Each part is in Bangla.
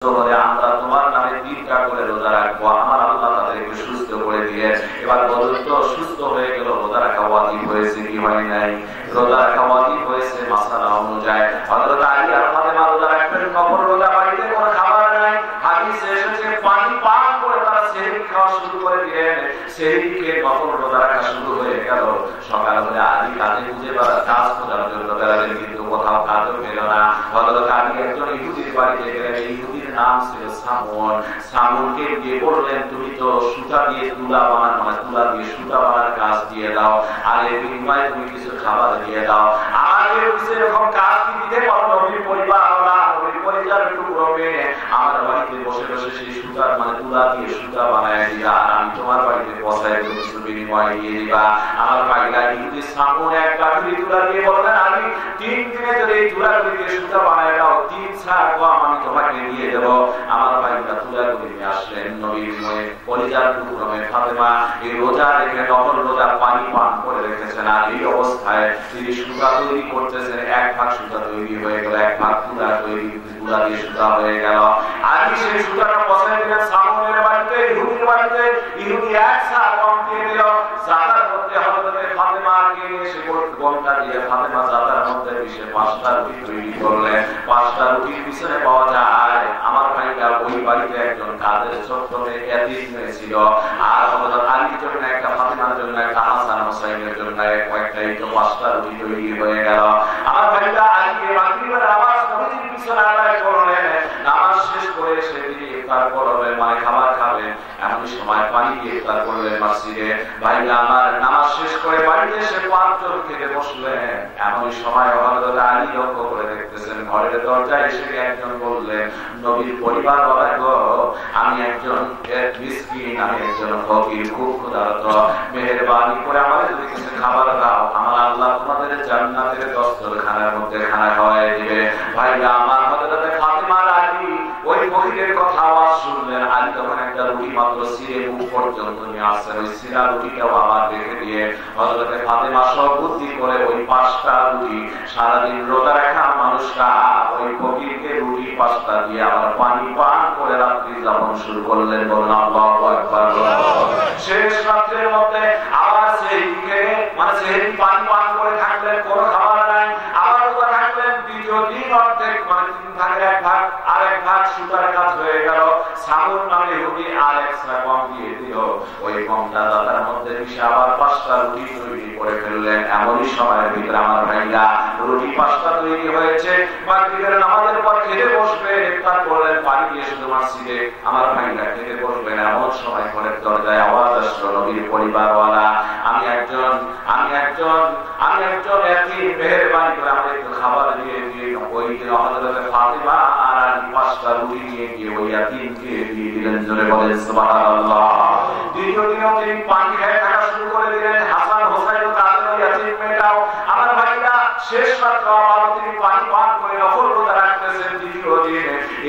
আমরা তোমার নামে 3টা করে রোজা রাখবো, আমার আল্লাহ তাদেরকে সুস্থ করে দিলেন। এবার বলুন তো, সুস্থ হয়ে গেল, রোজা রাখা ওয়াজিব হয়েছে কি হয় নাই? রোজা রাখা ওয়াজিব হয়েছে মাসআলা অনুযায়ী। হযরত আলী আর ফাতেমা রোজা রাখবেন, নফল রোজা, বাড়িতে কোনো খাবার নাই, হাদিসে এসেছে পানি পান করে তারা সেহরি খাওয়া শুরু করে দিলেন। সেহরি খেয়ে নফল রোজা রাখা শুরু হয়ে গেল। সকাল হলে আলী কাজে খুঁজে কাজ খোঁজার জন্য বেরোলেন, কিন্তু কোথাও কাজও পেল না। হযরত আলী একজন ইহুদির বাড়িতে গেলেন, ইহুদির নাম ছিল সামুন। সামুনকে দিয়ে বললেন, তুমি তো সুতা দিয়ে তুলা বানানো, তুলা দিয়ে সুতা বানানোর কাজ দিয়ে দাও, আর এর বিনিময়ে তুমি কিছু খাবার দিয়ে দাও। আমাকে এরকম কাজ কি দিতে পারো? নবীর পরিবার, নবীর পরিবার একটু করবে, আমার বাড়িতে বসে বসে সেই সুতার তুলা দিয়ে সুতা বানায় দিবা, আর আমি তোমার বাড়িতে বসায় কিছু বিনিময় দিয়ে দিবা। আমার ভাইরা ইহুদি সামুন এক কাঠুরি তুলা দিয়ে বললেন, আমি 3 দিনে যদি এই তুলা দিয়ে সুতা বানায় দাও, 3 ছাড় আমি তোমাকে দিয়ে দেব। আমার ভাইরা তুলা দিয়ে আসলেন, নবীর পরিবার টুকরমে ফাতেমা এই রোজা রেখে নফল রোজা পানি পান করে রেখেছেন, আর এই অবস্থায় তিনি সুতা তৈরি করতেছেন। 1 ভাগ সুতা তৈরি হয়ে গেল, 1 ভাগ তুলা তৈরি, তুলা দিয়ে সুতা হয়ে গেল। আর সেই সুতাটা বসাই দিলেন সামনের বাড়িতে, ইহুদির বাড়িতে। ইহুদি 1 ছাড় কম দিয়ে দিল। জাতার মধ্যে হযরত ফাতেমাকে এসে গোলটা দিয়ে ফাতেমা জাতার মধ্যে এসে 5টা রুটি তৈরি করলেন। 5টা রুটির পিছনে পাওয়া যায় আমার ভাইরা ওই বাড়িতে একজন কাদের ছোট্ট এতিম ছিল, আর হযরত আলীর জন্য একটা, ফাতেমার জন্য একটা, হাসান হোসেনের জন্য কয়েকটা, এই তো 5টা রুটি তৈরি হয়ে গেল। আমার ভাইরা আলীকে মাগরিবের নামাজ নবীর পিছনে আদায় করলেন। নামাজ শেষ করে এসে তিনি ইফতার করবেন, খাবার খাবেন, এমন সময় পানি দিয়ে ইফতার করলেন মসজিদে। ভাইরা আমার নামাজ শেষ করে বাড়িতে এসে 5 জন খেতে বসলেন। এমন সময় হযরত আলী লক্ষ্য করে দেখতেছেন, ঘরের দরজায় এসে একজন বললেন, নবীর পরিবার বলে গো, আমি একজন মিসকিন, আমি একজন ফকির, খুব ক্ষুধার্ত, মেহেরবানি করে আমাদের কিছু খাবার দাও, আমার আল্লাহ তোমাদের জান্নাতের দস্তরখানার মধ্যে খানা খাওয়াই দিবে। ভাইরা আমার হযরত ফাতেমা আলী ওই ফকিরের কথা আওয়াজ শুনলেন। আলী তখন একটা রুটি মাত্র সিরে মুখ পর্যন্ত নিয়ে আসছেন, ওই সিরা রুটিটাও আবার রেখে দিয়ে হযরত ফাতেমা সব বুদ্ধি করে ওই 5টা রুটি, সারাদিন রোজা রাখা মানুষটা ওই ফকিরকে রুটি 5টা দিয়ে আবার পানি পান করে রাত্রি যাপন শুরু করলেন। বলুন আল্লাহু আকবার। শেষ রাত্রের মধ্যে আবার সেই সেই পানি পান করে থাকলেন, কোনো খাবার নাই, আবার রোজা থাকলেন। দ্বিতীয় দিন অর্ধেক 3 ভাগের 1 ভাগ, আর 1 ভাগ সুতার কাজ হয়ে গেল। সামুন নামে ইহুদি আর এক্সট্রা কম দিয়ে দিল। ওই কমটা দাদার মধ্যে মিশে আবার 5টা রুটি তৈরি করে ফেললেন। এমনই সময়ের ভিতরে আমার ভাইরা রুটি 5টা তৈরি হয়েছে, মাগরিবের নামাজের পর খেতে বসবে, ইফতার করলেন, পানি দিয়ে শুধু মসজিদে আমার ভাইরা খেতে বসবেন। এমন সময় ঘরের দরজায় আওয়াজ আসলো, নবীর পরিবারওয়ালা, আমি একজন এতিম, মেহেরবানি করে আমাদের একটু খাবার দিয়ে দিয়ে। ওই দিন হযরত ফাতেমা আর আলী 5টা রুটি নিয়ে গিয়ে ওই এতিমকে দিয়ে দিলেন। জোরে বলেন সুবহানাল্লাহ। দ্বিতীয় দিনও তিনি পানি খেয়ে থাকা শুরু করে দিলেন। হাসান হোসেন তাদের ওই এতিম মেয়েটাও আমার ভাইরা শেষ রাত্রে আবার তিনি পানি পান করে নফল রোজা রাখতেছেন। দ্বিতীয় দিন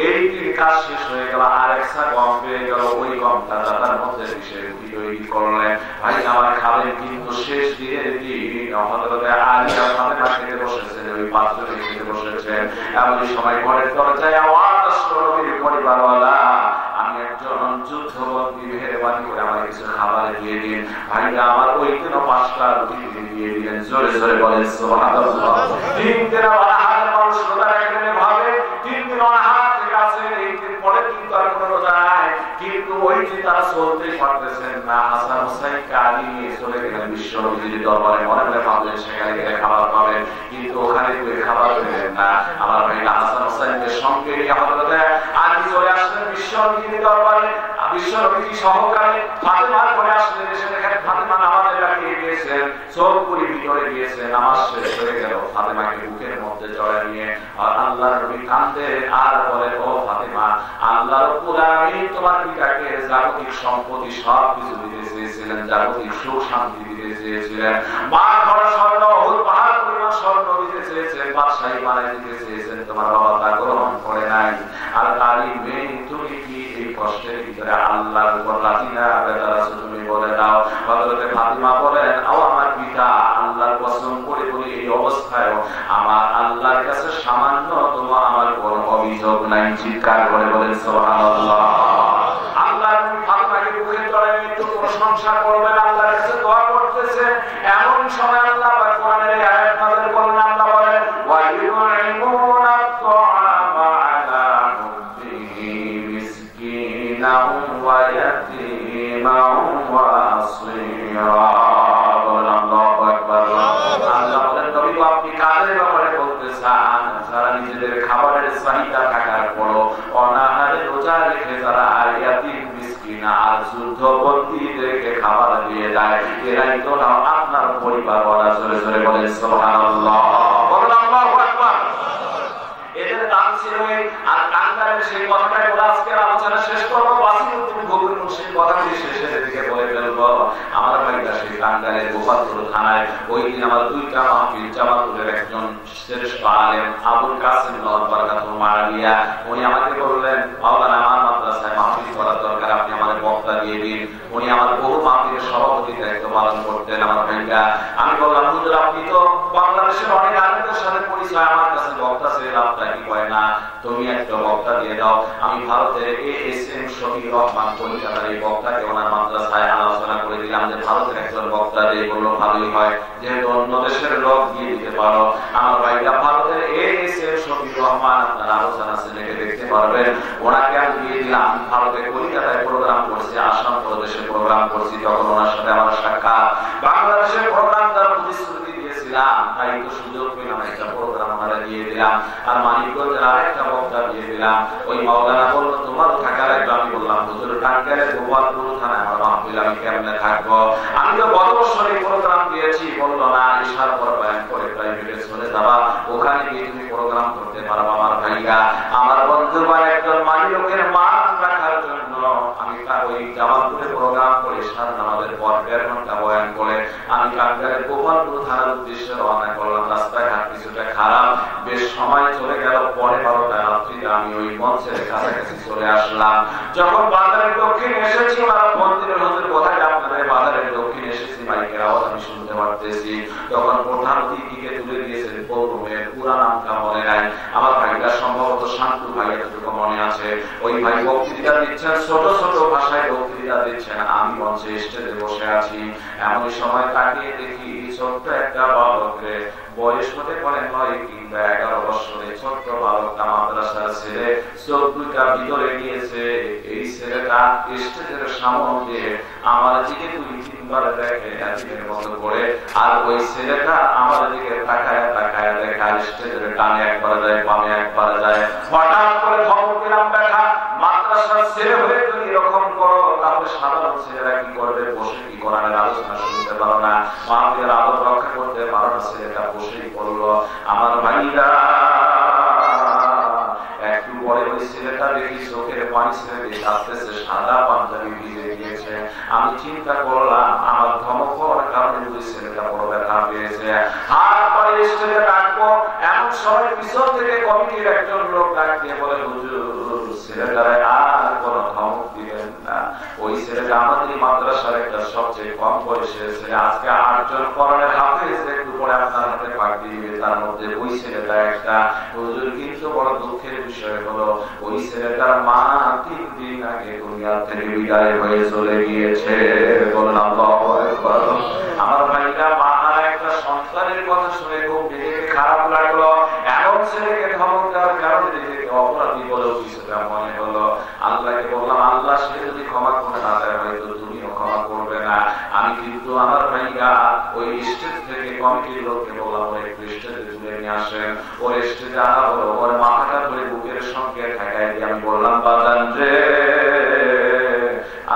এই দিন কাজ শেষ হয়ে গেল, আর একটা গম পেয়ে গেল, ওই গমটা দাদার মধ্যে এসে রুটি তৈরি করলেন। ভাই আমার খাবেন, কিন্তু শেষ দিনের দিন হযরত আলী আর ফাতেমা খেতে বসেছেন, ওই 5 জন খেতে বসেছেন। এমন সময় ঘরের দরজায় আওয়াজ আসলো, নবীর পরিবারওয়ালা, আমি একজন যুদ্ধবন্দী, মেহেরবানি করে আমার কিছু খাবার দিয়ে দিন। ভাইরা আমার ওই দিন 5টা রুটি দিয়ে দিলেন। জোরে জোরে বলেন সুবহানাল্লাহ। 3 দিন অনাহার মানুষ রোজা রাখলেন ভাবে, 3 দিন অনাহার ঠিক আছে, এই দিন পরে কিন্তু আর কোনো রোজা নাই, কিন্তু ওই দিন তারা চলতেই পারতেছেন না। হাসান হোসেনকে আলী নিয়ে চলে গেলেন বিশ্ব নবীর দরবারে, মনে মনে ভাবলেন সেখানে গেলে খাবার পাবেন, কিন্তু ওখানে গিয়ে খাবার পেলেন না। আমার ভাইরা হাসান হোসেনকে সঙ্গে নিয়ে হযরত আলী চলে আসলেন বিশ্ব নবীর দরবারে। বিশ্ব নবী সহকারে ফাতেমার ঘরে আসলেন, এসে দেখেন ফাতেমা নামাজে লাগিয়ে দিয়েছেন, চৌকুরি ভিতরে গিয়েছে, নামাজ শেষ হয়ে গেল। ফাতেমাকে বুকের মধ্যে জড়ায় নিয়ে আর আল্লাহর নবী কাঁদতে আর বলেন, ও ফাতেমা, আল্লাহ রাব্বুল আলামিন তোমার পিতাকে জাগতিক সম্পত্তি সব কিছু দিতে চেয়েছিলেন, জাগতিক সুখ শান্তি দিতে চেয়েছিলেন, মা ঘর স্বর্ণ, হুল পাহাড় পরিমাণ স্বর্ণ দিতে চেয়েছেন, বাদশাহী বানাই দিতে চেয়েছেন, তোমার বাবা তা গ্রহণ করে নাই। আর তারই মেয়ে তুমি কি এই কষ্টের ভিতরে আল্লাহর উপর রাজি না? তুমি বলে দাও। হযরত ফাতিমা বলেন, ও আমার পিতা, আল্লাহ আল্লাহর কসম করে বলি এই অবস্থায় আমার আল্লাহর কাছে সামান্য তোমার আমার কোনো অভিযোগ নাই। চিৎকার করে বলেন সুবহানাল্লাহ। আল্লাহ ফাতেমাকে বুকে জড়ায় মৃত্যু প্রশংসা করবেন, আল্লাহর কাছে দোয়া করতেছে। এমন সময় আল্লাহ পাক কোরআনের এই আয়াত নাযিল করলেন। আল্লাহ বলেন ওয়া ইউইমুনা আত-তাআমা আলা হুব্বিহি মিসকিনাও ওয়া ইয়াতীমান ওয়া আসীরা। আল্লাহু আকবার। আল্লাহ বলেন নবী আপনি কাদের ব্যাপারে বলতে চান? যারা নিজেদের খাবারের চাহিদা থাকার পরও অনাহারে রোজা রেখে যারা ইয়াতীম মিসকিন আর যুদ্ধবন্দীদেরকে খাবার দিয়ে দেয়, এরাই তো না আপনার পরিবার। বলা জোরে জোরে বলেন সুবহানাল্লাহ। বলেন আল্লাহু আকবার। এদের দাম ছিল আর টাঙ্গাইলের সেই কথাটাই বলে আজকের আলোচনা শেষ করবো। বাসিরউদ্দিন গভীর মুর্শিদ কথাটি শেষের দিকে বলে ফেলবো। আমার ভাইরা সেই টাঙ্গাইলের গোপালপুর থানায় ওই দিন আমার দুইটা মাহফিল, জামাতুলের একজন শ্রেষ্ঠ আলেম আবুল কাসিম বরকাতুল্লাহ মারাবিয়া, উনি আমাকে বললেন মাওলানা আমার মাদ্রাসায় মাহফিল করার দরকার, আপনি আমাদের বক্তা দিয়ে দিন। উনি আমার বহু মাহফিলের সভাপতি দায়িত্ব পালন করতেন আমার ভাইরা। আমি বললাম হুজুর আপনি তো বাংলাদেশের অনেক আলেমদের সাথে পরিচয়, আমার কাছে বক্তা ছেড়ে লাভটা কি হয় না, তুমি একটা বক্তা দিয়ে দাও। আমি ভারতের ASM শফিউর রহমান কলকাতার এই বক্তাকে ওনার মাদ্রাসায় আলোচনা করে দিলাম যে ভারতের একজন বক্তা দিয়ে বললো ভালোই হয়, যেহেতু অন্য দেশের লোক দিয়ে দিতে পারো। আমার ভাইরা ভারতের ASM শফিউর রহমান আপনার আলোচনা সিলেটে দেখতে পারবেন, ওনাকে আমি দিয়ে দিলাম। আমি ভারতে কলকাতায় প্রোগ্রাম করছি, আসাম প্রদেশে প্রোগ্রাম করছি, তখন ওনার সাথে আমার সাক্ষাৎ। বাংলাদেশের প্রোগ্রাম তার প্রতিশ্রুতি দিয়েছিলাম, তাই তো সুযোগ পেলাম একটা প্রোগ্রাম আমরা দিয়ে দিলাম। আর মানিকগঞ্জের আরেকটা বক্তা দিয়ে দিলাম। ওই মাওলানা বললো তোমার থাকা লাগবে। আমি বললাম হুজুর টাঙ্গাইলের গোপালপুর থানায় আমার মাহফিল, আমি কেমনে থাকবো? আমি তো গত বছর এই প্রোগ্রাম দিয়েছি। বললো না ইশার পর বয়ান করে প্রাইভেটে চলে যাবা, ওখানে গিয়ে তুমি প্রোগ্রাম করতে পারবা। আমার ভাইরা আমার বন্ধু ভাই একজন মানিকের মান রাখার জন্য আমি ওই জামালপুরে প্রোগ্রাম করে সারা নামাজের পর 1.5 ঘন্টা বয়ান করে আমি টাঙ্গাইলের গোপালপুর থানার উদ্দেশ্যে রওনা করলাম। রাস্তাঘাট কিছুটা খারাপ, বেশ সময় চলে গেল। 12:30 রাত্রিতে আমি ওই মঞ্চের কাছাকাছি চলে আসলাম। যখন বাজারের দক্ষিণ এসেছি, ওরা মন্দিরের হুজুর কোথায় আপনাদের বাজারের দক্ষিণ এসেছি, মাইকের আওয়াজ আমি শুনতে পারতেছি। তখন প্রধান অতিথিকে তুলে দিয়েছেন পৌরমের পুরা নামটা মনে নাই আমার ভাইরা, সম্ভবত শান্তু ভাই এতটুকু মনে আছে। ওই ভাই বক্তৃতা দিচ্ছেন, ছোট ছোট ভাষায় বক্তৃতা দিচ্ছেন। আমি মঞ্চে স্টেজে বসে আছি। এমন সময় তাকিয়ে দেখি ছোট্ট একটা বালকরে, বয়স হতে পারে 9 কিংবা 11 বছরের ছোট্ট বালকটা মাদ্রাসার ছেলে, চোখ দুইটা ভিতরে নিয়েছে। এই ছেলেটা স্টেজের সামনে দিয়ে আমার দিকে 2-3 বার দেখে এর মতো করে, আর ওই ছেলেটা আমার দিকে তাকায় তাকায় দেখে আর স্টেজের ডানে একবার যায়, বামে একবার যায়। হঠাৎ করে ধমক দিলাম, দেখা মাদ্রাসার ছেলে হয়ে তুমি এরকম করো, তাহলে সাধারণ ছেলেরা কি করবে? বসে কি কোরআনের আলোচনা শুনতে পারো না, মাহফিলের আদব রক্ষা করতে পারো না? ছেলেটা বসেই পড়লো। আমার ভাইরা একটু পরে ওই ছেলেটা দেখি চোখের পানি ছেড়ে কাঁদতেছে, সাদা পাঞ্জাবি ভিজে গিয়েছে। আমি চিন্তা করলাম আমার ধমক হওয়ার কারণে ওই ছেলেটা বড় ব্যথা পেয়েছে। আর পরে স্টেজে ডাকবো, এমন সময় পিছন থেকে কমিটির একজন লোক ডাক দিয়ে বলে হুজুর ছেলেটারে আর কোন ধমক দিবেন না। ওই ছেলেটা আমাদের মাদ্রাসার একটা সবচেয়ে কম বয়সের ছেলে। আজকে 8 জন কোরআনের হাফেজ, একটু পরে আপনার হাতে পাক দিবে, তার মধ্যে ওই ছেলেটা একটা। হুজুর কিন্তু বড় দুঃখের বিষয় হলো ওই ছেলেটার মা 3 দিন আগে দুনিয়া থেকে বিদায় হয়ে চলে গিয়েছে। বলুন আল্লাহু আকবার। আমার ভাইরা মার একটা সন্তানের কথা শুনে খুব নিজেকে খারাপ লাগলো। এমন ছেলেকে ধমক দেওয়ার কারণে নিজেকে অপরাধী বলেও কিছুটা মনে হলো। আল্লাহকে বললাম আল্লাহ সে যদি ক্ষমা করে না দেয় হয়তো তুমিও ক্ষমা করবে না। আমি কিন্তু আমার ভাইরা ওই স্টেজ থেকে কমিটির লোককে বললাম ওই একটু স্টেজে তুলে নিয়ে আসেন। ওর স্টেজে আনা হলো, ওর মাথাটা ধরে বুকের সঙ্গে ঠেকাই দিয়ে আমি বললাম বাজান রে,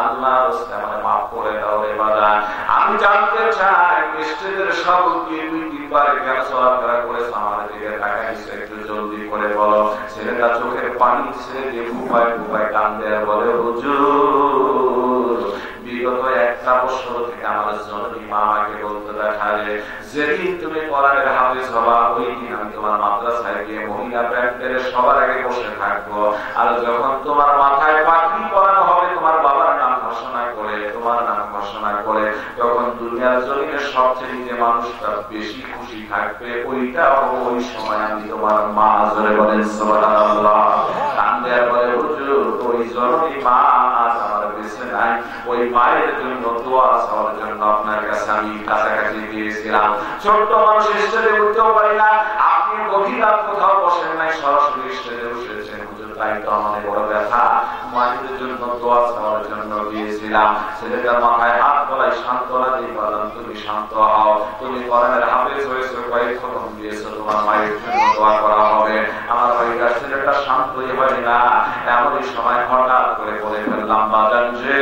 আল্লাহ আমাদের মাফ করে দাও রে বাজান। আমি জানতে চাই স্টেজের সব কি 2-3 বার কেন চলাফেরা করেছে, আমার দিকে তাকাইছে, একটু জলদি করে বলো। ছেলেটা চোখের পানি ছেড়ে দিয়ে ফুপায় ফুপায় কান্দে আর বলে হুজুর বিগত 1 বছর থেকে আমার জননী মা আমাকে বলতে দেখা যায় যেদিন তুমি কোরআনের হাফেজ হবা ওই দিন আমি তোমার মাদ্রাসায় গিয়ে মহিলা প্যান্ডেলে সবার আগে বসে থাকবো। আর যখন তোমার মাথায় পাগড়ি পরানো হবে তোমার বাবার নাম ঘোষণা করে, তোমার নাম ঘোষণা করে, তখন দুনিয়ার জমিনে সব সবচেয়ে যে মানুষটা বেশি খুশি থাকবে ওইটা ওই সময় আমি তোমার মা। জোরে বলেন সুবহানাল্লাহ। কান্দে আর বলে হুজুর ওই জননী মা আজ আমার বেঁচে নাই, ওই মায়ের জন্য দোয়া চাওয়ার জন্য আপনার কাছে আমি কাছাকাছি গিয়েছিলাম। ছোট্ট মানুষ স্টেজে উঠতেও পারি না, আপনি গভীর রাত কোথাও বসেন নাই, সরাসরি স্টেজে বসেছেন। হুজুর তাই তো আমাদের বড় ব্যথা, মায়ের জন্য দোয়া চাওয়ার জন্য গিয়েছিলাম। ছেলেটার মাথায় হাত বলাই সান্ত্বনা দিয়ে বললাম তুমি শান্ত হও, তুমি কোরআনের হাফেজ হয়েছো, কয়েক খতম দিয়েছো, তোমার মায়ের জন্য দোয়া করা হবে। আমার ভাইটা ছেলেটা শান্তই হয় না, এমনই সময় হঠাৎ করে বলে ফেললাম বাজান যে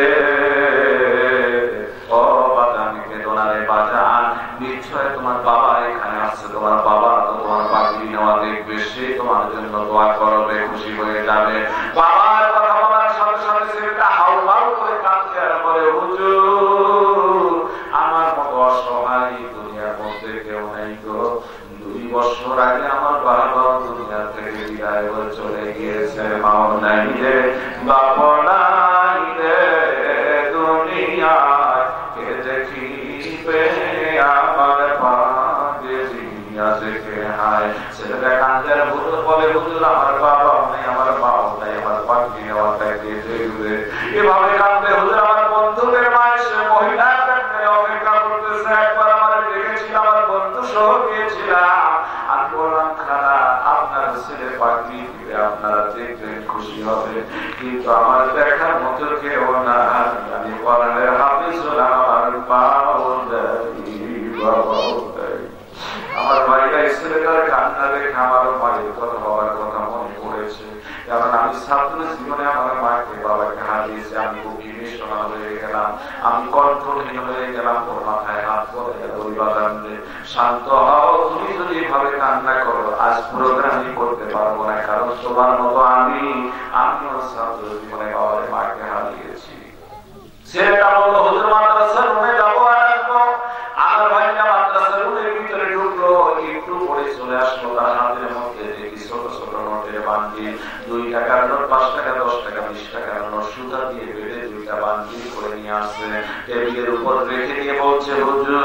ও বাজান কেদনা রে বাজান, নিশ্চয় তোমার বাবা এখানে আসছে, তোমার বাবা তো তোমার পাগড়ি নেওয়া দেখবে, সে তোমার জন্য দোয়া করবে, খুশি হয়ে যাবে। বাবার কথা বলার সাথে সাথে ছেলেটা হাউমাউ করে কাঁদতে আর বলে হুজুর আমার মতো অসহায় দুনিয়ার মধ্যে কেউ নেই গো, 2 বছর আগে আমার বাবা দুনিয়া থেকে বিদায় হয়ে চলে গিয়েছে, মাও নাই রে বাবা নাই রে দুনিয়ায় কে দেখিবে আমার পাগে দুনিয়া থেকে হায়। ছেলেটা কাঁদে হুজুর বলে হুজুর আমার বাবা নাই, আমার বাবা নাই, আমার পাগড়ি নেওয়াটা কে দেখবে। এভাবে কাঁদে হুজুর আমার বন্ধুদের মায়ের মহিলা অপেক্ষা করতেছে। একবার আমার দেখেছিলাম, আমার বন্ধু সহ গিয়েছিলাম, আমি বললাম খালা আপনার ছেলে পাগড়ি দিবে, আপনারা দেখবেন খুশি হবে, কিন্তু আমার দেখার মতো কেউ না, আমি কোরআনের হাফেজ হলাম, আমার বাবাও নাই বাবাও নাই। আমার ভাইরা ছেলেটার কান্না দেখে আমার মায়ের কথা বাবার কথা মনে পড়েছে, কারণ আমি ছাত্র জীবনে আমার মাকে বাবাকে হারিয়েছি। আমি খুব ইমোশনাল হয়ে গেলাম, আমি কন্ট্রোলহীন হয়ে গেলাম। ওর মাথায় হাত পড়ে গেল, ওই বাগান শান্ত হও, তুমি যদি এভাবে কান্না করো আজ প্রোগ্রামই করতে পারবো না, কারণ তোমার মতো আমিও ছাত্র জীবনে বাবার মাকে হারিয়েছি। ছেলেটা বললো হুজুর মাদ্রাসার রুমে যাবো আর আসবো। আমার ভাইটা মাদ্রাসার রুমের ভিতরে ঢুকলো, একটু পরে চলে আসলো, তার হাতের মধ্যে দেখি ছোট ছোট নোটের বান্ডিল, 2 টাকার নোট, 5 টাকা, 10 টাকা, 20 টাকার নোট সুতা দিয়ে বেঁধে 2টা বান্ডিল করে নিয়ে আসছে, টেবিলের উপর রেখে দিয়ে বলছে হুজুর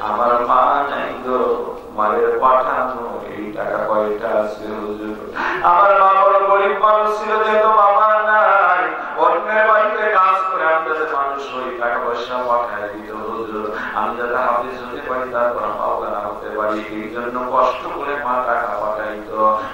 আমার মা নাই গো, মায়ের পাঠানো এই টাকা কয়টা আছে হুজুর। আমার মা বড় গরিব মানুষ ছিল, যেহেতু বাবা নাই, অন্যের বাড়িতে কাজ করে আমাদের মানুষ ওই টাকা পয়সা পাঠায় দিত হুজুর। আমি যাতে হাফেজ হতে পারি, তারপর মাওলানা হতে পারি, এই জন্য কষ্ট করে মা টাকা পাঠাইত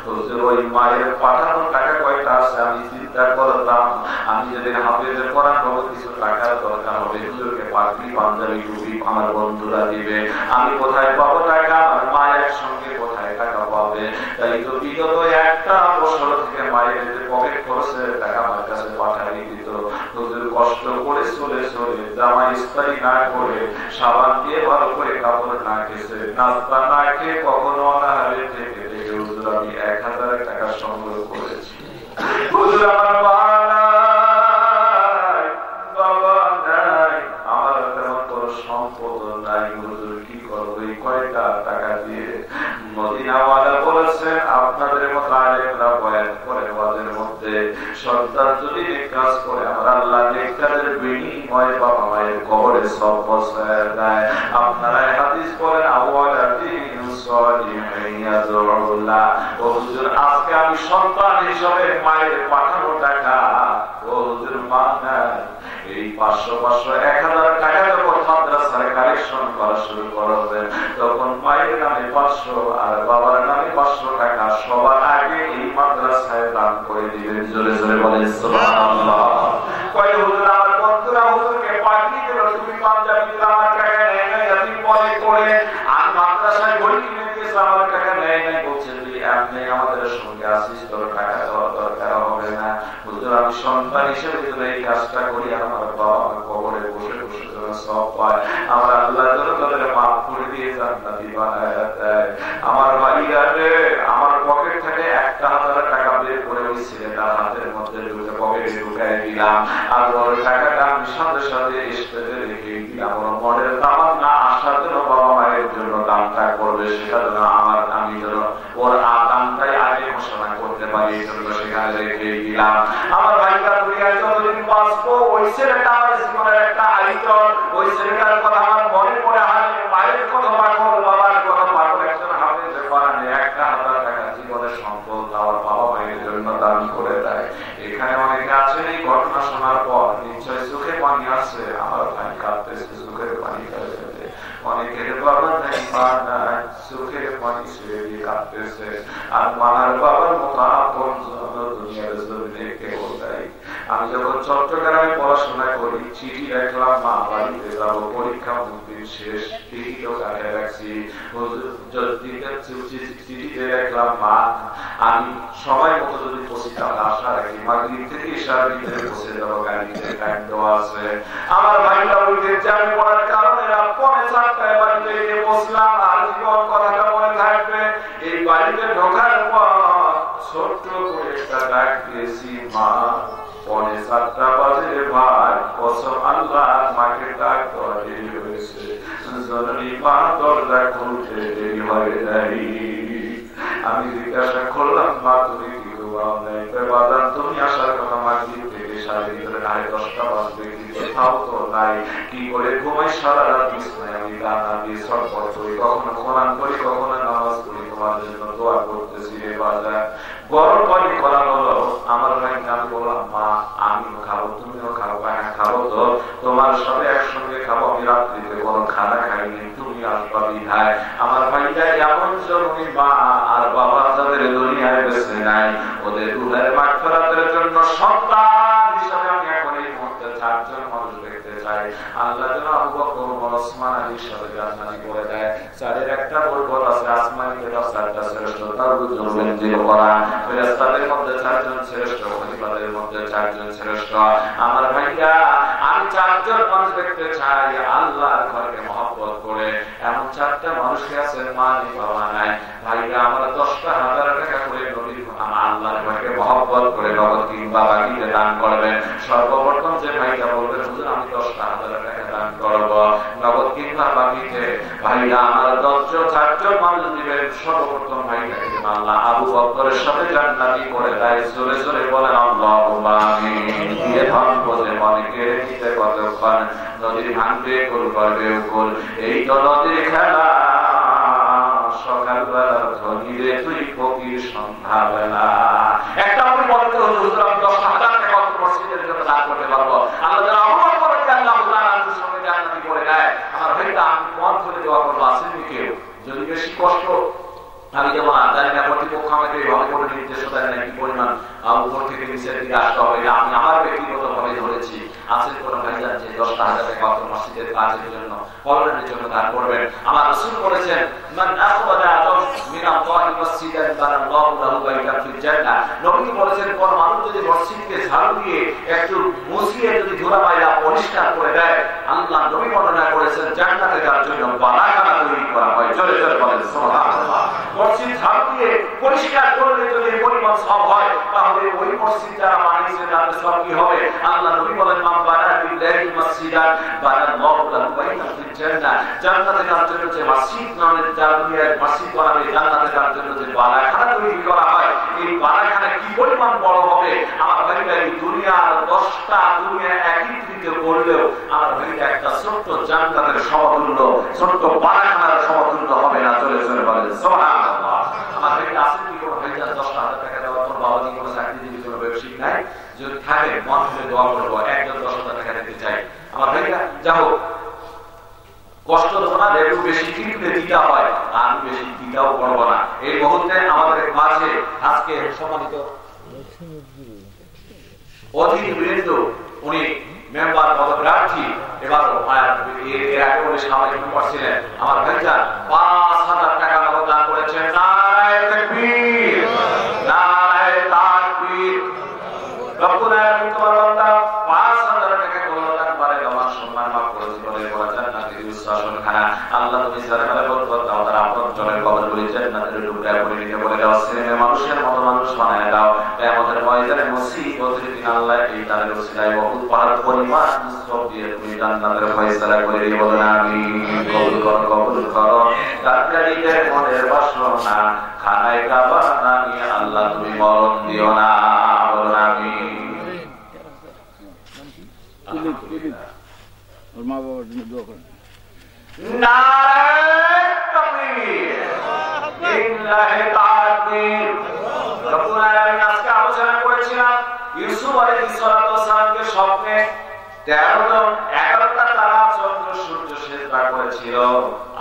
হুজুর। ওই মায়ের পাঠানো টাকা কয়টা আছে আমি চিন্তা করতাম, আমি যেদিন হাফেজের কোরআন হবো কিছু টাকার দরকার হবে, হুজুরকে পাগড়ি পাঞ্জাবি টুপি আমার বন্ধুরা দিবে, আমি কোথায় পাবো টাকা, আমার মায়ের সঙ্গে কোথায় টাকা পাবে। তাই তো বিগত 1টা বছর থেকে মায়ের যে পকেট খরচের টাকা আমার কাছে পাঠাই দিত হুজুর। কষ্ট করে চলে চলে জামা ইস্তারি না করে, সাবান দিয়ে ভালো করে কাপড় না কেসে, নাস্তা না খেয়ে, কখনো অনাহারে থেকে থেকে হুজুর আমি 1000 টাকা সংগ্রহ করেছি হুজুর। আমার মা নাই, বাবা নাই, আমার তেমন কোনো সম্পদ নাই হুজুর, কি করবো এই কয়টা টাকা দিয়ে। মদিনাওয়ালা বলেছেন আপনাদের মতো আলেমরা বয়ান করে ওয়াজের মধ্যে, সন্তান যদি কাজ করে আমার আল্লাহ নেককারের বিনিময়ে বাবা মায়ের কবরে সব বসায় দেয়। আপনারা হাদিস বলেন আওয়ালাদিন সালিহিন ইয়াদউল্লাহ। ও হুজুর আজকে আমি সন্তান হিসেবে মায়ের পাঠানো টাকা ও হুজুর মা নাই, এই 500 1000 টাকা যখন মাদ্রাসায় কালেকশন করা শুরু করবেন, তখন মায়ের নামে 500 আর বাবার নামে 500 টাকা সবার আগে এই মাদ্রাসায় দান করে দিবেন। জোরে জোরে বলেন সুবহানাল্লাহ। কয় হুজুর আমার বন্ধুরা হুজুরকে পাগড়ি দিল, টুপি পাঞ্জাবি দিল, আমার টাকা নেয় নাই, আপনি পরে করে আর মাদ্রাসায় বই কিনে দিয়েছে, আমার টাকা নেয় নাই, বলছে তুই আপনি আমাদের সঙ্গে আসিস, তোর টাকা দেওয়ার দরকার হবে না। হুজুর আমি সন্তান হিসেবে যদি এই কাজটা করি, আমার বাবা আমার কবরে বসে বসে সব পায়, আমার আল্লাহ তাদের মাফ করে দিয়ে জান্নাতি বানায় দেয়। আমার ভাইরা রে, আমার পকেট থেকে 1000 টাকা বের করে ওই ছেলেটার হাতের মধ্যে পকেটে ঢুকাই দিলাম, আর ওর টাকাটা আমি সাথে সাথে স্টেজে রেখে দিলাম। ওর মনের দাম না আসার জন্য বাবা মায়ের জন্য দামটা করবে, সেটা যেন আমি যেন ওর দামটাই আগে ঘোষণা করতে পারি, এই জন্য সেখানে রেখে দিলাম। আমার ভাইরা দুনিয়ায় যতদিন যতদিন বাঁচবো ওই ছেলেটা আমার জীবনের একটা আইকন, ওই ছেলেটার কথা আমার মনে পড়ে হাতে মায়ের কথা পাগল, বাবার কথা পাগল, একজন হাফেজ কোরআন 1,000 টাকা জীবনের সম্পদ আমার বাবা মায়ের জন্য দান করে দেয়। এখানে অনেকে আছেন এই ঘটনা শোনার পর নিশ্চয় চোখে পানি আসছে, আমার ভাই কাঁদতেছে, চোখের পানি কাঁদতেছে, অনেকের বাবা নাই মা নাই, চোখের পানি ছেড়ে দিয়ে কাঁদতেছে। আর মার বাবার মতো আপন দুনিয়ার জমিনে কেউ নাই। আমি যখন চট্টগ্রামে পড়াশোনা করি চিঠি রাখলাম মা বাড়িতে যাবো, পরীক্ষা মুক্তির শেষ টিকিটও কাটে রাখছি, চিঠিতে রাখলাম মা আমি সময় মতো যদি পৌঁছিতাম আশা রাখি মাগরিব থেকে ইশার ভিতরে পৌঁছে যাবো, গাড়িতে টাইম দেওয়া আছে। আমার ভাইটা বলতে আমি পড়ার কারণে রাত 4:30 বাড়িতে গিয়ে বসলাম, আর জীবন কথাটা মনে থাকবে। এই বাড়িতে ঢোকার পর ছোট্ট করে একটা ডাক দিয়েছি, মা 4:30 বাজে ভাই, কসম আল্লাহ মাকে ডাক দেওয়া দেরি হয়েছে, জননী মা দরজা খুলতে দেরি হয় নাই। আমি জিজ্ঞাসা করলাম মা তুমি কি ঘুমাও নাই? বাজান তুমি আসার কথা মাগরিব থেকে 10:30 বাজবে, কোথাও তো নাই, কি করে ঘুমাই সারা রাত বিছানায় আমি গানা দিয়ে ছটফট করি, কখনো কোরআন পড়ি, কখনো নামাজ পড়ি, তোমার জন্য দোয়া করতেছি রে বাজার। গরম পানি করা হলো, আমার ভাই আমি বললাম মা আমিও খাবো তুমিও খাবো, খাবো তো তোমার সাথে একসঙ্গে খাবো, আমি রাত্রিতে কোনো খানা খাইনি, তুমি আসবা বিধায়। আমার ভাইটা এমন জরুরি মা আর বাবা যাদের দুনিয়ায় বেঁচে নাই, ওদের রুহের মাগফিরাতের জন্য সন্তান হিসাবে আমি এখন এই মুহূর্তে 4 জন মানুষ দেখতে চাই। আল্লাহ যেন আবু বকর ওমর ওসমান আলীর সাথে জান্নাতি করে দেয়। 4-এর একটা বরকত আছে, আসমানি কিতাব 4টা শ্রেষ্ঠ, তার বুঝবেন যে কোরআন, ফেরেশতাদের মধ্যে 4 জন শ্রেষ্ঠ, খলিফাদের মধ্যে 4 জন শ্রেষ্ঠ। আমার ভাইয়া আমি 4 জন মানুষ দেখতে চাই আল্লাহর ঘরকে মহব্বত করে। এমন 4টা মানুষকে আছে মা নেই বাবা নাই, ভাইয়া আমরা 10,000 টাকা করে নবীর আল্লাহর ঘরকে মহব্বত করে নগদ কিংবা বাকিতে দান করবেন। সর্বপ্রথম যে ভাইটা বলবেন হুজুর আমি 10,000 টাকা দান করব নগদ কিংবা বাকিতে, ভাইয়া আমার 4 জন মানুষ দিবেন। সর্বপ্রথম ভাইটাকে আল্লাহ আবু বকরের সাথে জান্নাতি করে দেয়। জোরে জোরে বলেন আল্লাহুম্মা আমিন। দিয়ে ধন বলে মনে কেড়ে নিতে কতক্ষণ, নদীর ভাঙবে গোল করবে গোল, এই তো নদীর খেলা, সকালবেলা ধনীরে তুই ফকির সন্ধ্যাবেলা। একটা আমি বলতে হতো হুজুর আমি 10,000 টাকা কত মসজিদের জন্য দান করতে পারবো, আল্লাহ যারা আমার করে আল্লাহ তাআলার সঙ্গে জান্নাতি করে দেয়। আমার ভাইটা আমি মন করে দেওয়া করবো, আসেনি কেউ যদি বেশি কষ্ট আমি যেমন জানি না কর্তৃপক্ষ আমাকে এইভাবে করে নির্দেশ দেয় না কি পরিমাণ উপর থেকে নিচের দিকে আসতে হবে, আমি আমার ব্যক্তিগত ভাবে ধরেছি। আজকের কোনো ভাই জানছে 10,000 টাকা অত মসজিদের কাজের জন্য কল্যাণের জন্য দান করবেন। আমার রাসূল বলেছেন মান আখরাজা মিন আল্লাহি মাসজিদান বানাল্লাহু লাহু বাইতান ফিল জান্নাহ। নবী বলেছেন কোন মানুষ যদি মসজিদকে ঝাড়ু দিয়ে একটু মুছিয়ে যদি ধুলা ময়লা পরিষ্কার করে দেয়, আল্লাহ নবী বর্ণনা করেছেন জান্নাতে তার জন্য বাগান তৈরি করা হয়। জোরে জোরে বলেন সুবহানাল্লাহ। মসজিদ ঝাড়ু দিয়ে পরিষ্কার করলে যদি পরিমাণ সব হয়, তাহলে ওই মসজিদ যারা বানিয়েছে তাদের সব কি হবে? আল্লাহ নবী বলেন মান বানা বিল্লাহি মাসজিদান বানাল্লাহু লাহু বাইতান ফিল জান্নাহ। জান্নাতে তার জন্য যে মসজিদ মানে যারা দুনিয়ার মসজিদ বানাবে, জান্নাতে তার জন্য যে বালাখানা তৈরি করা হয়, এই বালাখানা কি পরিমাণ বড় হবে? আমার ভাইরা এই দুনিয়ার 10টা দুনিয়া একত্রিত করলেও আমার ভাইরা একটা ছোট্ট জান্নাতের সমতুল্য, ছোট্ট বালাখানার সমতুল্য হবে না। চলে চলে বলেন সুবহানাল্লাহ। আমার ভাইরা আছে কি কোনো ভাইরা 10,000 টাকা দেওয়ার পর বাবা কি কোনো চাকরিজীবী কোনো ব্যবসায়িক নাই? যদি থাকে মন খুলে দোয়া করবো, একজন 10,000 টাকা দিতে চাই। আমার ভাইরা যা হোক কষ্ট দেবো না, একটু বেশি কিনতে দিতে হয়, আমি বেশি দিতেও করবো না। এই মুহূর্তে আমাদের মাঝে আজকে সম্মানিত অতিথিবৃন্দ, উনি মেম্বার পদপ্রার্থী, এবার এর আগে উনি সামাজিক মেম্বার ছিলেন। আমার ভাইজান 5,000 টাকা নগদ দান করেছেন। নারায়ে তাকবীর, নারায়ে তাকবীর। রব্বুল আলামিন তোমার বান্দা 5,000 টাকা কল্যাণ করে আমার সম্মান মাফ করে জীবনের বড় জান্নাতের উচ্ছ্বাসন খানা। আল্লাহ তুমি জানালে বরকত দাও, তার আপন জনের কবরগুলি জান্নাতের টুকরা করে নিতে বলে দাও, ছেলে মানুষের মতো মানুষ বানায় দাও। কিয়ামতের ময়দানে মুসিবতের দিন আল্লাহ এই তাদের ওসিলায় বহুত পাহাড় পরিমাণ সব দিয়ে তুমি জান্নাতের ফয়সালা করে দিও। বলেন আমিন। কবুল করো, কবুল করো। তাকারীদের মনের বাসনা খানায় কাবা নামি আল্লাহ তুমি মরণ দিও না। বলেন আমিন। মা বাবার জন্য দোয়া করেন। নারায়ে তাকবীর, লিল্লাহি তাকবীর। রব্বুল আলামিন আজকে আলোচনা করেছিলাম ইউসুফ আলাইহিস সালামকে স্বপ্নে 13 জন 11টা তারা চন্দ্র সূর্য সিজদা করেছিল।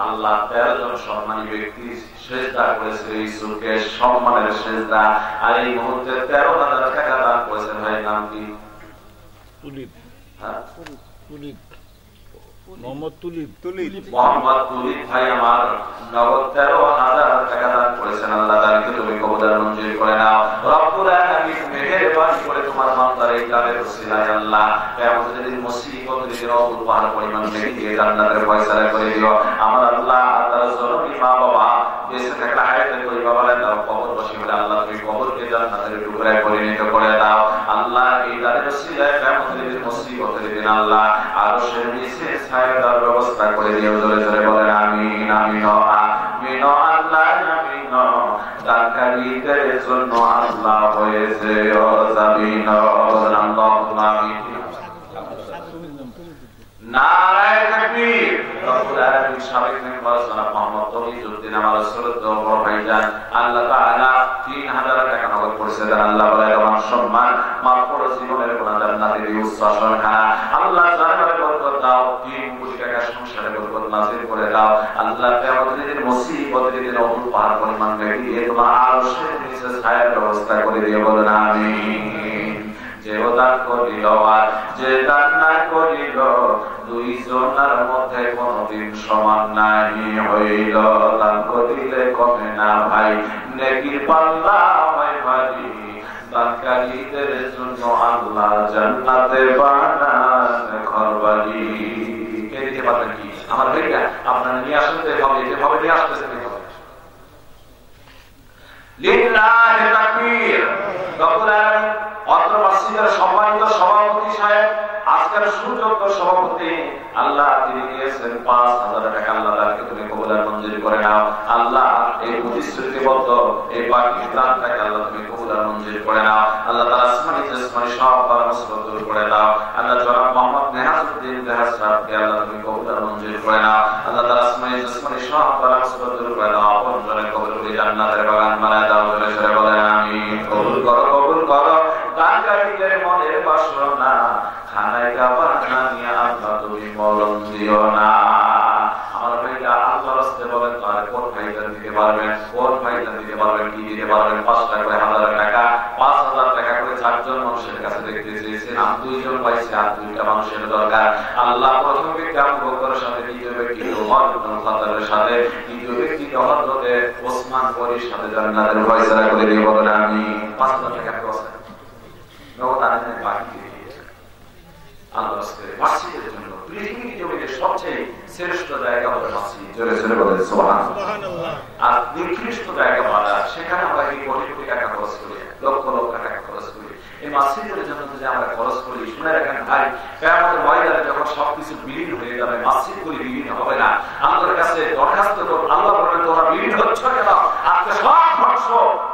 আল্লাহ 13 জন সম্মানী ব্যক্তি সিজদা করেছিল ইউসুফকে, সম্মানের সিজদা। আর এই মুহূর্তে 13,000 টাকা দান করেছেন। ভাই নাম কি? তুলিপ। হ্যাঁ, tulip, Mohammad tulip. Mohammad tulip ভাই আমার নগদ 13,000 টাকা দান করেছেন। আল্লাহ তাআলাকে তুমি কবুল মঞ্জুর করে নাও। রব্বুল আলামিন মেহেরবানি করে তোমার বান্দার এই দানের ওসিলায় আল্লাহ কিয়ামতের দিন মুসিবত দিনের উপহার পরিমাণ নেকি দিয়ে জান্নাতের ফয়সালা করে দিও। আমার আল্লাহ তাআলা জননী মা বাবা বেঁচে থাকলে হায়াতে করি বাবারে দাও, কবর বসি হলে আল্লাহ তুমি কবরকে জান্নাতের টুকরায় পরিণত করে দাও। আল্লাহ এই দানের ওসিলায় কিয়ামতের দিন মুসিবতের দিন আল্লাহ আরশের নিচে ছায়াদার ব্যবস্থা করে দিও। জোরে জোরে বলেন আমিন আমিন আমিন। আল্লাহ আমিন। দানকারীদের জন্য আল্লাহ হয়েছে জামিন। আল্লাহুম্মা আমিন। নারায়ে তাকবীর। রব্বুল আলামিন সাবেক মেম্বার জনাব মোহাম্মদ তৌহিদুদ্দিন আমার শ্রদ্ধেয় বড় ভাইজান আল্লাহ তাআলা 3000 টাকা নগদ করেছেন। আল্লাহ বলে রহমান সম্মান মাফ করো, জীবনের গুনাহ জান্নাতের উচ্চ আসন। আল্লাহ জান্নাতের বরকত দাও, 3 কোটি টাকা সংসারে বরকত নাযিল করে দাও। আল্লাহ কিয়ামতের মুসিবতের দিন উপহার পরিমাণ বেশি দিয়ে তোমার আরশের নিচে ছায়ার ব্যবস্থা করে দিও। বলেন আমিন। যে দান করিল আর যে দান না করিল দুইজনের মধ্যে কোনদিন সমান নাই হইল। দান করিলে কমে না ভাই, নেকির পাল্লা হয় ভারী। দানকারীদের জন্য আল্লাহ জান্নাতে বানান ঘরবাড়ি। কে দিতে পারবেন কি? আমার ভাইরা আপনারা নিয়ে আসতে হবে, যেভাবে নিয়ে আসতেছেন লিল্লাহি তাকবীর। রব্বুল আলামিন অত্র মসজিদের সম্মানিত সভাপতি সাহেব, আজকের সুযোগ্য সভাপতি আল্লাহ তিনি দিয়েছেন 5,000 টাকা। আল্লাহ তাআলাকে তুমি কবুল মঞ্জুর করে নাও। আল্লাহ এই প্রতিশ্রুতিবদ্ধ এই বাকি দানটাকে আল্লাহ তুমি কবুল মঞ্জুর করে নাও। আল্লাহ তাআলা আসমানি জিসমানি সব পরামর্শ দূর করে দাও। আল্লাহ জনাব মোহাম্মদ নেহাজউদ্দিন নেহাজ সাহেবকে আল্লাহ তুমি কবুল মঞ্জুর করে নাও। আল্লাহ তাআলা আসমানি জিসমানি সব পরামর্শ দূর করে দাও। আপন জনের কবুল করে জান্নাতের বাগান বানায় দাও। জোরে জোরে বলেন আমিন। কবুল করো, কবুল করো দানকারীদের মনের বাসনা খানায় কাবা খানিয়া আল্লাহ তুমি মরণ দিও না। আমার ভাইরা আল্লাহর রাস্তায় বলেন তো আর কোন ভাইটা দিতে পারবেন, কোন ভাইটা দিতে পারবেন, কি দিতে পারবেন? 5 টাকা করে 1000 টাকা, 5000 টাকা করে 4জন মানুষের কাছে দেখতে চেয়েছেন। আমি 2 জন পাইছি, আর 2টা মানুষের দরকার। আল্লাহ প্রথম ব্যক্তি আবু বকরের সাথে, দ্বিতীয় ব্যক্তি ওমর ইবনে খাত্তাবের সাথে, তৃতীয় ব্যক্তি হযরত ওসমান গনির সাথে জান্নাতের ফয়সালা করে দিও। বলেন আমি 5000 টাকা আছে নগদ আনেন বাকি আল্লাহর রাস্তায় মসজিদের জন্য পৃথিবীর জমিনে সবচেয়ে শ্রেষ্ঠ জায়গা হলো মসজিদ। জোরে জোরে বলেন সুবহানাল্লাহ। আর নিকৃষ্ট জায়গা বাজার, সেখানে আমরা কি কোটি কোটি টাকা খরচ করি, লক্ষ লক্ষ টাকা খরচ করি। এই মসজিদের জন্য যদি আমরা খরচ করি, শুনে রাখেন ভাই, কিয়ামতের ময়দানে যখন সবকিছু বিলীন হয়ে যাবে, মসজিদগুলি বিলীন হবে না। আল্লাহর কাছে দরখাস্ত করুন, আল্লাহ বলেন তোমরা বিলীন হচ্ছ কেন? আজকে সব ধ্বংস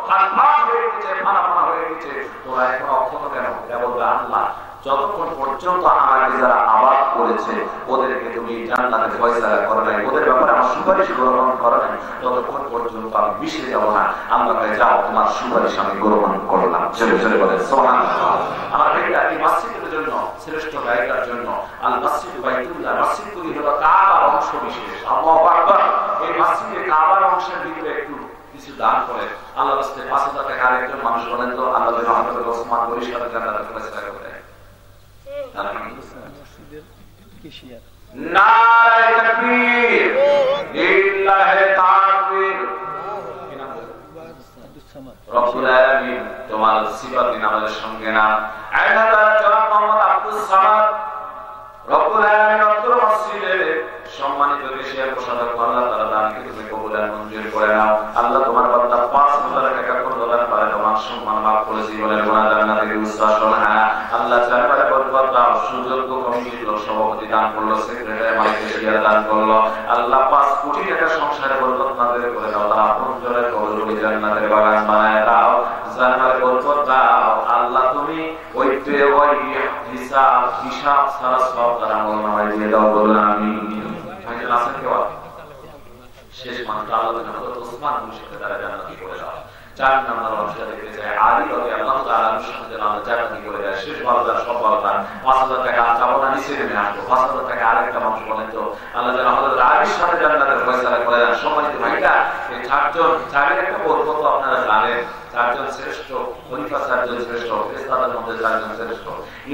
ফাঁক হয়ে গেছে, ফানা হয়ে গেছে, তোমরা এখন অক্ষত কেন? বলবে আল্লাহ যতক্ষণ পর্যন্ত আমাকে যারা আবাদ করেছে ওদেরকে তুমি জান্নাতে ফয়সালা করো নাই, ওদের ব্যাপারে আমার সুপারিশ গ্রহণ করো নাই, ততক্ষণ পর্যন্ত আমি মিশে যাব না। আল্লাহ বলে যাও, তোমার সুপারিশ আমি গ্রহণ করলাম। জোরে জোরে বলেন সুবহানাল্লাহ। আমার ভাইরা এই মসজিদের জন্য, শ্রেষ্ঠ জায়গার জন্য, আল মসজিদ বাইতুল্লাহ, মসজিদগুলি হলো কাবার অংশ বিশেষ। আল্লাহু আকবার। এই মসজিদে কাবার অংশের ভিতরে একটু কিছু দান করে আল্লাহর রাস্তায় 5000 টাকা। আরেকজন মানুষ বলেন তো আল্লাহ যেন হযরত ওসমান গনির সাথে জান্নাতের ফয়সালা করে দেয়। নারায়ে তাকবীর, লিল্লাহি তাকবীর। রব্বুল আলামিন তোমার সিফাত দিন আমাদের সঙ্গে না। আল্লাহ তাআলা জনাব মোহাম্মদ আব্দুস সামাদ রব্বুল আলামিন অত্র মসজিদের সম্মানিত দেশের প্রসাদক আল্লাহ তাআলা দানকে তুমি কবুল মঞ্জুর করে নাও। আল্লাহ তোমার বান্দা 5000 টাকা করলেন পারে তোমার সম্মান মাফ করে জীবনের গুনাহ জান্নাতের উচ্চ আসন। আল্লাহ জান্নাতের বরকত দাও। সুযোগ্য কমিটির লোক সভাপতি দান করলো, সেক্রেটারি মাইকেশিয়া দান করলো। আল্লাহ 5 কোটি টাকা সংসারে বরকত নাযিল করে দাও। তার আপন জনের কবরকে জান্নাতের বাগান বানায় দাও, জান্নাতের বরকত দাও। আল্লাহ তুমি ঐক্য বেওয়ারি হিসাব হিসাব সারা সব তারা আমলনামায় দিয়ে দাও বলুন আমিন। ভাইজান আছেন কেউ? শেষ মানুষ আল্লাহ হযরত ওসমান মুশরিক তারা জান্নাতি করে দাও। 4 নম্বর অংশে দেখতে যায় আলী রাদিয়াল্লাহু তাআলা মুশরিক আল্লাহ জান্নাতি করে দেয়। শেষ বালদার সব বালদার 5000 টাকা চাবো না নিচে নেমে আসবো। 5000 টাকা আরেকটা মানুষ বলেন তো আল্লাহ যেন হযরত আলীর সাথে জান্নাতের ফয়সালা করে দেন। সম্মানিত ভাইরা, এই 4 জন চারের একটা বরকত আপনারা জানেন। 4 জন শ্রেষ্ঠ খলিফা, 4 জন শ্রেষ্ঠ ফেরেশতাদের মধ্যে 4 জন শ্রেষ্ঠ,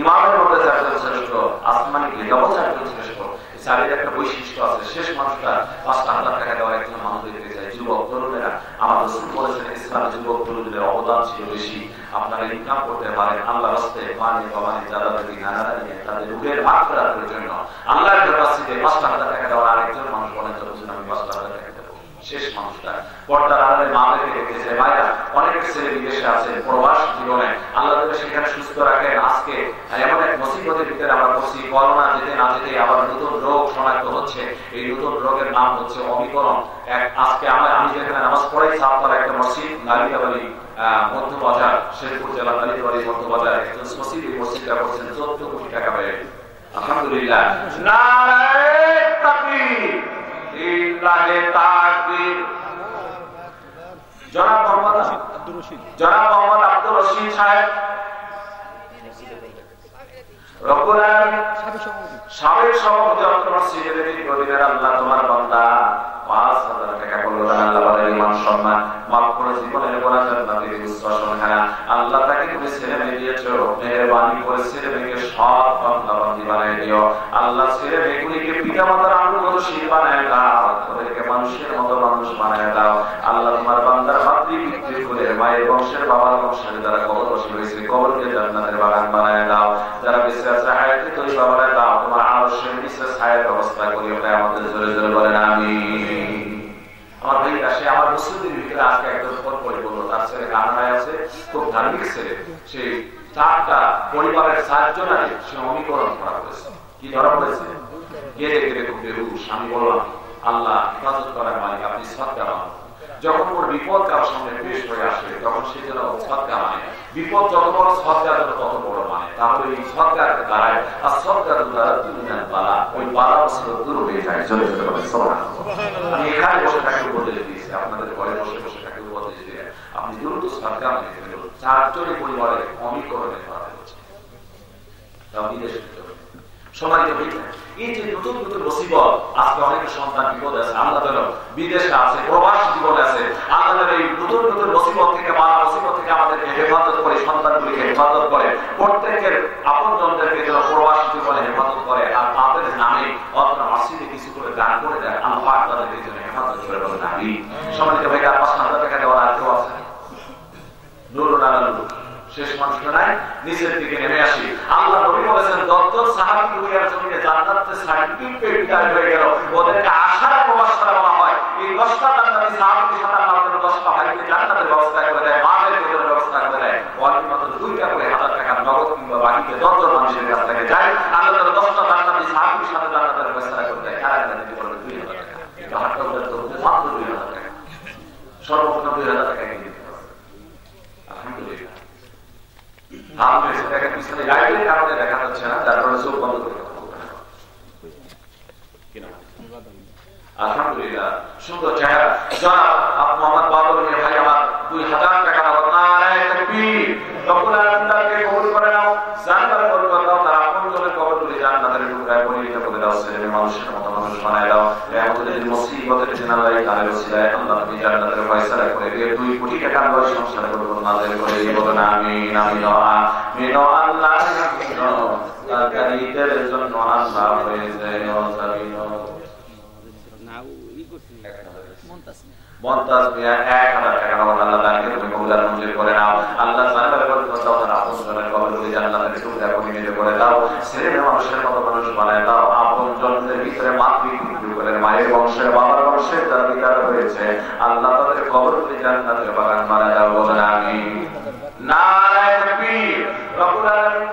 ইমামের মধ্যে 4 জন শ্রেষ্ঠ, আসমানি লিগাও 4 জন শ্রেষ্ঠ। চারের একটা বৈশিষ্ট্য আছে। শেষ মানুষটা 5000 টাকা দেওয়া একজন মানুষ দেখতে চাই। যুবক তরুণেরা আমার রাসূল বলেছেন ইসলামে যুবক তরুণদের অবদান ছিল বেশি। আপনারা ইনকাম করতে পারেন আল্লাহর রাস্তায় পানি পানি জালালাতি নানারা নিয়ে তাদের রূহের মাগফিরাতের জন্য আল্লাহর কাছে 5000 টাকা দেওয়ার আরেকজন মানুষ বলেন তো আমি 5000 টাকা দেব। শেষ মানুষটা পর্দার আড়ালে মাকে দেখতে চাই। ভাইরা অনেক ছেলে বিদেশে আছে প্রবাস জীবনে, আল্লাহ তাআলা সেখানে সুস্থ রাখেন। আজকে এমন এক মুসিবতের ভিতরে আমরা পড়ছি, করোনা যেতে না যেতে আবার নতুন রোগ শনাক্ত হচ্ছে। এই নতুন রোগের নাম হচ্ছে অমিক্রন। আজকে আমি যেখানে নামাজ পড়াই সাতবার একটা মসজিদ নালিতাবাড়ি মধ্যবাজার, শেরপুর জেলা নালিতাবাড়ি মধ্যবাজার একজন মসজিদ, এই মসজিদটা করছেন 14 কোটি টাকা ব্যয়। আলহামদুলিল্লাহ, নারায়ে তাকবীর, লিল্লাহি তাকবীর। জনাব মোহাম্মদ আব্দুর রশিদ সাহেব রব্বুল আলামিন সাবেক সভাপতি আব্দুর রশিদ দীর্ঘদিনের আল্লাহ তোমার বান্দা 5000 টাকা করলেন। আল্লাহ বলেন ইমান সম্মান মাফ করে জীবনের গোনা জান্নাতের উচ্ছ্বাসন খানা। আল্লাহ তাকে তুমি ছেলে মেয়ে দিয়েছো, মেহেরবানি করে ছেলে মেয়েকে সৎ বান্দা বান্দি বানিয়ে দিও। আল্লাহ ছেলে মেয়েগুলিকে পিতা মাতার আনুগত্যশীল বানিয়ে দাও, ওদেরকে মানুষের মতো মানুষ বানিয়ে দাও। আল্লাহ তোমার বান্দার মাতৃপিতৃ করে মায়ের বংশের বাবার বংশের যারা কবরবাসী হয়েছে কবরকে জান্নাতের বাগান বানিয়ে দাও। যারা বেঁচে আছে হায়াতে তৈবা বানিয়ে দাও। তোমার আরশের নিচে ছায়ার ব্যবস্থা করিও। আমাদের জোরে জোরে বলেন আমিন। আমার ভাই আসে আমার মুসলিমদের ভিতরে আজকে একদম পরে বললো তার ছেলে কানাডায় আছে, খুব ধার্মিক ছেলে। সেই 4টা পরিবারের 4 জনারে সে অমিকরণ করা হয়েছে। কি ধরা পড়েছে? গেলে গেলে খুব বেহুশ। আমি বললাম আল্লাহ হেফাজত করার মালিক, আপনি সদকা মানুষ। যখন ওর বিপদ কারোর সামনে পেশ হয়ে আসে তখন সে যেন সদকা মানে। বিপদ যত বড় সদকা যেন তত বড় মানে। তাহলে এই সদকার দ্বারায় আর সদকার দ্বারা দুনিয়ার বালা, ওই বালা বছর দূর হয়ে যায়। চলে যেতে পারে। আমি এখানে বসে থাকি উপদেশ দিয়েছি, আপনাদের ঘরে বসে বসে থাকি উপদেশ দিয়ে আপনি দ্রুত সদকা মানে ফেলুন। 4 জনের পরিবারে অমিকরণে করা হচ্ছে, তাও বিদেশে। সম্মানিত হইতে এই যে নতুন নতুন মুসিবত, আজকে অনেক সন্তান বিপদে আছে, আল্লাহ তাআলা বিদেশে আছে, প্রবাস জীবনে আছে। আল্লাহ তাআলা এই নতুন নতুন মুসিবত থেকে বালা মুসিবত থেকে আমাদেরকে হেফাজত করে, সন্তানগুলিকে হেফাজত করে, প্রত্যেকের আপনজনদেরকে যেন প্রবাস জীবনে হেফাজত করে। আর তাদের নামে অথবা মসজিদে কিছু করে দান করে দেয়, আল্লাহ তাদেরকে যেন হেফাজত করে বলেন আমিন। সম্মানিত ভাইরা 5000 টাকা দেওয়ার আর কেউ আছে? নুরুল আলামিন শেষ মানুষটা নাই, নিচের দিকে নেমে আসি। আল্লাহ নবী বলেছেন 10 জন সাহাবী দুনিয়ার জমিনে জান্নাতের সার্টিফিকেট পেয়ে হয়ে গেল, ওদেরকে আশার প্রবাসরা বলা হয়। এই 10টা জান্নাতি সাহাবীদের সাথে আল্লাহ তাআলা 10টা ভাইকে জান্নাতের ব্যবস্থা করে দেয়, মাদের জন্য ব্যবস্থা করে দেয়। ওয়ালি মাত্র 2টা করে 1000 টাকা নগদ কিংবা বাকিতে 10 জন মানুষের কাছ থেকে যায়। আল্লাহ তাআলা 10টা জান্নাতি সাহাবীদের সাথে জান্নাতের ব্যবস্থা করে দেয়। কারা জান্নাতি বলে 2000 টাকা। এটা হাতটা উল্টো করতে মাত্র 2000 টাকা, সর্বপ্রথম 2000 টাকা দিয়ে দিতে হবে। আলহামদুলিল্লাহ। আমাদের সেটাকে পিছনে লাইটের কারণে দেখা যাচ্ছে না, যার কারণে চোখ বন্ধ করে আলহামদুলিল্লাহ সুন্দর চেহারা। জনাব মোহাম্মদ বাবুল ভাই আমার 2000 টাকা নগদ। নারায়ে তাকবীর। রব্বুল আলামিনকে কবুল করে নাও, জান্নাতের বরকত দাও, তার আপনজনের কবরগুলি জান্নাতের টুকরায় পরিণত করে দাও, ছেলে মানুষের মতো মানুষ বানায় দাও। আমাদের মুসিবতের দিন আল্লাহ তাআলার ওসিলায় আল্লাহ তুমি জান্নাতের ফয়সালা করে দিয়ে 2 কোটি টাকা আমরা সংসার করব নাযিল করে দিব। আমিন আমিন আমিন। আল্লাহ তাকারীদের জন্য আল্লাহ হয়ে যায় নজাবিন। মন্তাজ মিয়া 1000 টাকা নগদ আল্লাহ তাআলাকে তুমি কবুল মঞ্জুর করে নাও। আল্লাহ জান্নাতের বরকত দাও, তার আপনজনের কবরগুলি জান্নাতের টুকরা পরিণত করে দাও, ছেলে মানুষের মতো মানুষ বানায় দাও। আপনজনদের ভিতরে মাতৃপিতৃ করে মায়ের বংশের বাবার বংশের যারা বিদায় হয়েছে আল্লাহ তাদের কবরগুলি জান্নাতের বাগান বানায় দাও। বলেন আমিন। নারায়ে তাকবীর। রব্বুল আলামিন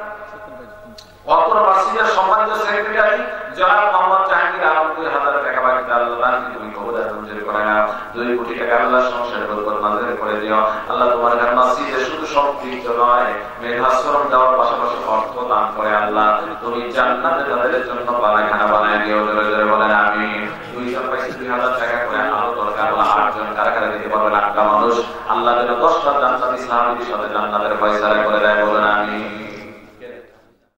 অপর মসজিদের সম্মানিত সেক্রেটারি জনাব মোহাম্মদ জাহাঙ্গীর আলম 2000 টাকা বাকি আল্লাহ তাআলা তুমি কবুল মঞ্জুর করে নাও। 2 কোটি টাকা আল্লাহ সংসারে বরকত নাযিল করে দিও। আল্লাহ তোমার ঘর মসজিদে শুধু সম্পৃক্ত নয়, মেধাশ্রম দেওয়ার পাশাপাশি অর্থ দান করে আল্লাহ তুমি জান্নাতে তাদের জন্য বানাখানা বানায় দিও। জোরে জোরে বলেন আমিন। 200 পয়সা 2000 টাকা করে আরো দরকার হলো 8 জন কারা দিতে পারবেন 8টা মানুষ, আল্লাহ যেন 10টা জান্নাত ইসলামের সাথে জান্নাতের ফয়সালা করে দেয়, বলেন আমিন।